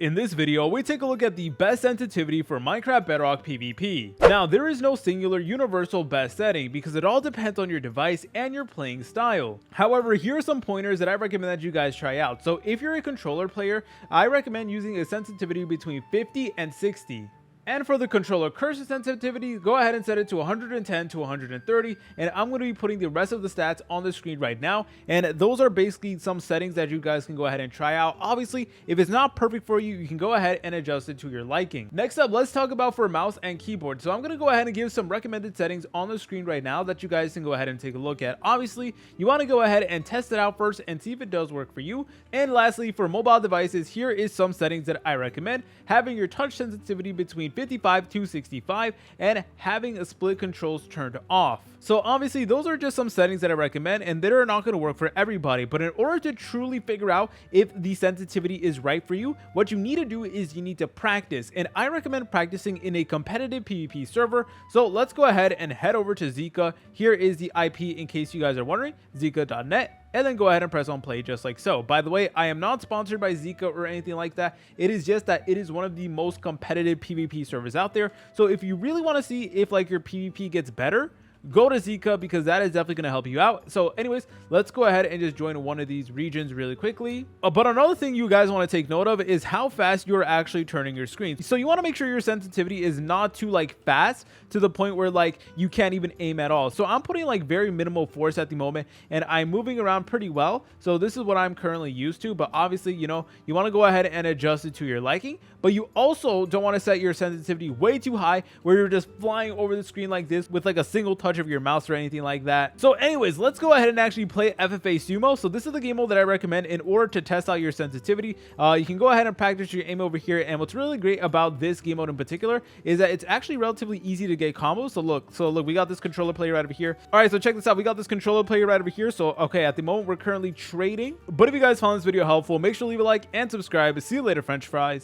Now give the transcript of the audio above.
In this video, we take a look at the best sensitivity for Minecraft Bedrock PVP. Now, there is no singular universal best setting because it all depends on your device and your playing style. However, here are some pointers that I recommend that you guys try out. So if you're a controller player, I recommend using a sensitivity between 50 and 60. And for the controller cursor sensitivity, go ahead and set it to 110 to 130, and I'm going to be putting the rest of the stats on the screen right now, and those are basically some settings that you guys can go ahead and try out. Obviously, if it's not perfect for you, you can go ahead and adjust it to your liking. Next up, let's talk about for mouse and keyboard. So I'm going to go ahead and give some recommended settings on the screen right now that you guys can go ahead and take a look at. Obviously, you want to go ahead and test it out first and see if it does work for you. And lastly, for mobile devices, here is some settings that I recommend: having your touch sensitivity between 55 to 65 and having a split controls turned off. So obviously those are just some settings that I recommend, and they're not going to work for everybody, but in order to truly figure out if the sensitivity is right for you, what you need to do is you need to practice, and I recommend practicing in a competitive PvP server. So let's go ahead and head over to Zika. Here is the IP in case you guys are wondering, zika.net. And then go ahead and press on play just like so. By the way, I am not sponsored by Zika or anything like that. It is just that it is one of the most competitive PvP servers out there. So if you really want to see if like your PvP gets better, go to Zika, because that is definitely going to help you out. So anyways, let's go ahead and just join one of these regions really quickly. But another thing you guys want to take note of is how fast you're actually turning your screen. So you want to make sure your sensitivity is not too like fast to the point where like you can't even aim at all. So I'm putting like very minimal force at the moment, and I'm moving around pretty well. So this is what I'm currently used to, but obviously, you know, you want to go ahead and adjust it to your liking, but you also don't want to set your sensitivity way too high where you're just flying over the screen like this with like a single touch of your mouse or anything like that. So anyways, let's go ahead and actually play FFA Sumo. So this is the game mode that I recommend in order to test out your sensitivity. You can go ahead and practice your aim over here, and what's really great about this game mode in particular is that it's actually relatively easy to get combos. So look, we got this controller player right over here. All right, so check this out. We got this controller player right over here. So okay, at the moment we're currently trading, but if you guys found this video helpful, make sure to leave a like and subscribe. See you later, French fries.